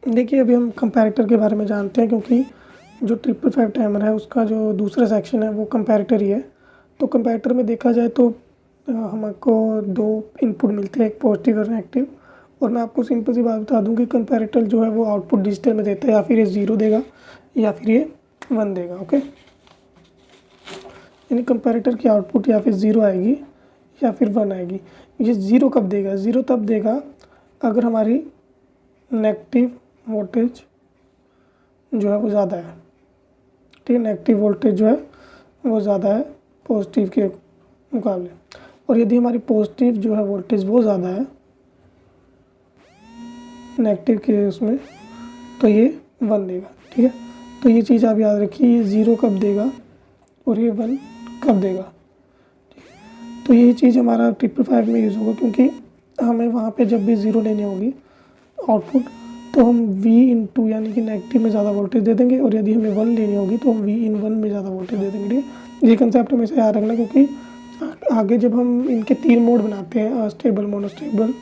देखिए अभी हम कंपैरेटर के बारे में जानते हैं, क्योंकि जो 555 टाइमर है उसका जो दूसरा सेक्शन है वो कंपैरेटर ही है। तो कंपैरेटर में देखा जाए तो हमको दो इनपुट मिलते हैं, एक पॉजिटिव और नेगेटिव। और मैं आपको सिंपल सी बात बता दूं कि कंपैरेटर जो है वो आउटपुट डिजिटल में देता है, या फिर ये 0 देगा या फिर ये 1 देगा। ओके, यानी कंपैरेटर की आउटपुट या फिर 0 आएगी या फिर 1 आएगी। ये 0 कब देगा? 0 तब देगा अगर हमारी नेगेटिव वोल्टेज जो है वो ज़्यादा है। ठीक है, नेगेटिव वोल्टेज जो है वो ज़्यादा है पॉजिटिव के मुकाबले। और यदि हमारी पॉजिटिव जो है वोल्टेज वो ज़्यादा है नेगेटिव के उसमें, तो ये 1 देगा। ठीक है, तो ये चीज़ आप याद रखिए, ये 0 कब देगा और ये 1 कब देगा। तो ये चीज़ हमारा 555 में यूज़ होगा, क्योंकि हमें वहाँ पे जब भी 0 लेनी होगी आउटपुट, तो हम V/2 यानी कि नेगेटिव में ज़्यादा वोल्टेज दे देंगे, और यदि हमें 1 लेनी होगी तो हम V/1 में ज़्यादा वोल्टेज दे देंगे। ठीक है, ये कंसेप्ट हमेशा याद रखना, क्योंकि आगे जब हम इनके 3 मोड बनाते हैं, अनस्टेबल, मोनोस्टेबल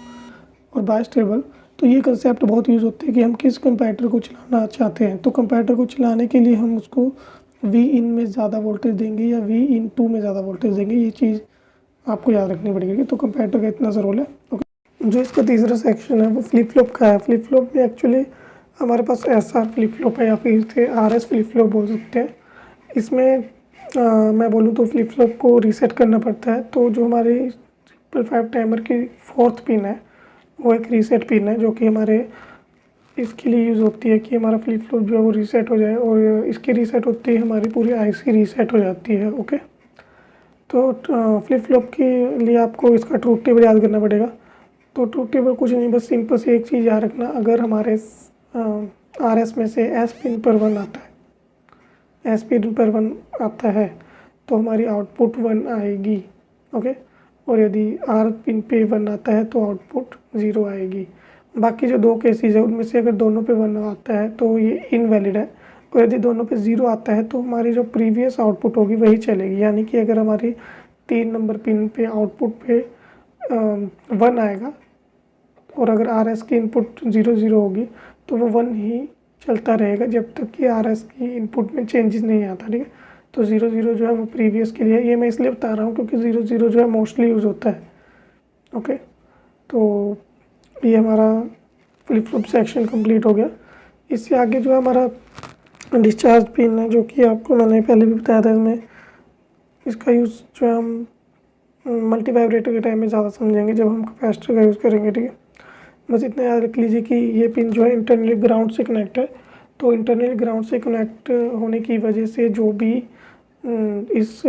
और बायस्टेबल, तो ये कंसेप्ट बहुत यूज़ होते हैं कि हम किस कंपैरेटर को चलाना चाहते हैं। तो कंपैरेटर को चलाने के लिए हम उसको V/in में ज़्यादा वोल्टेज देंगे या V/2 में ज़्यादा वोल्टेज देंगे, ये चीज़ आपको याद रखनी पड़ेगी। तो कंपैरेटर का इतना सा रोल है। ओके, जो इसका तीसरा सेक्शन है वो फ्लिप फ्लॉप का है। फ्लिप फ्लॉप में एक्चुअली हमारे पास SR फ्लिप फ्लॉप है, या फिर इसे RS फ्लिप फ्लॉप बोल सकते हैं। इसमें मैं बोलूँ तो फ्लिप फ्लॉप को रीसेट करना पड़ता है। तो जो हमारे 555 टाइमर की 4th पिन है वो एक रीसेट पिन है, जो कि हमारे इसके लिए यूज़ होती है कि हमारा फ्लिप फ्लॉप जो है वो रीसेट हो जाए, और इसकी रीसेट होती है हमारी पूरी IC रीसेट हो जाती है। ओके, तो फ्लिप फ्लॉप के लिए आपको इसका ट्रूथ टेबल याद करना पड़ेगा। तो ट्रूथ टेबल कुछ नहीं, बस सिंपल से एक चीज़ याद रखना, अगर हमारे RS में से S पिन पर 1 आता है, S पिन पर 1 आता है तो हमारी आउटपुट 1 आएगी। ओके, और यदि R पिन पे 1 आता है तो आउटपुट 0 आएगी। बाकी जो दो केसेस है उनमें से अगर दोनों पे 1 आता है तो ये इनवैलिड है, और यदि दोनों पे 0 आता है तो हमारी जो प्रीवियस आउटपुट होगी वही चलेगी। यानी कि अगर हमारी 3 नंबर पिन पे आउटपुट पे 1 आएगा, और अगर RS की इनपुट 0 0 होगी तो वो 1 ही चलता रहेगा जब तक कि RS की इनपुट में चेंजेस नहीं आता। ठीक है, तो 0 0 जो है वो प्रीवियस के लिए, ये मैं इसलिए बता रहा हूँ क्योंकि 0 0 जो है मोस्टली यूज़ होता है। ओके, तो ये हमारा फ्लिप फ्लॉप सेक्शन कंप्लीट हो गया। इससे आगे जो है हमारा डिस्चार्ज पिन है, जो कि आपको मैंने पहले भी बताया था। इसमें इसका यूज़ जो है हम मल्टी वाइब्रेटर के टाइम में ज़्यादा समझेंगे जब हम कैपेसिटर का यूज़ करेंगे। ठीक है, बस इतना याद रख लीजिए कि ये पिन जो है इंटरनली ग्राउंड से कनेक्ट है। तो इंटरनली ग्राउंड से कनेक्ट होने की वजह से जो भी इस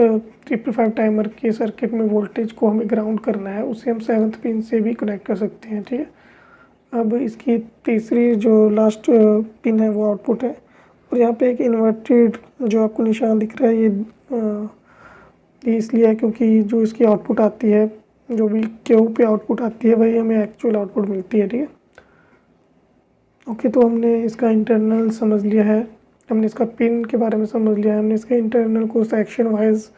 555 टाइमर के सर्किट में वोल्टेज को हमें ग्राउंड करना है उसे हम 7th पिन से भी कनेक्ट कर सकते हैं। ठीक है, अब इसकी तीसरी जो लास्ट पिन है वो आउटपुट है, और यहाँ पे एक इन्वर्टेड जो आपको निशान दिख रहा है ये इसलिए है क्योंकि जो इसकी आउटपुट आती है, जो भी क्यू पे आउटपुट आती है वही हमें एक्चुअल आउटपुट मिलती है। ठीक है, ओके, तो हमने इसका इंटरनल समझ लिया है, हमने इसका पिन के बारे में समझ लिया है, हमने इसके इंटरनल को सेक्शन वाइज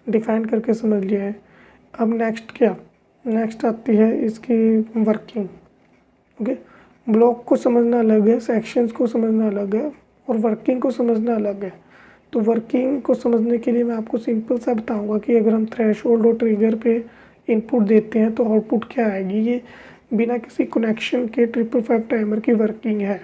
डिफाइन करके समझ लिया है। अब नेक्स्ट आती है इसकी वर्किंग। ओके, ब्लॉक को समझना अलग है, सेक्शंस को समझना अलग है, और वर्किंग को समझना अलग है। तो वर्किंग को समझने के लिए मैं आपको सिंपल सा बताऊंगा कि अगर हम थ्रेशोल्ड और ट्रिगर पे इनपुट देते हैं तो आउटपुट क्या आएगी। ये बिना किसी कनेक्शन के 555 टाइमर की वर्किंग है।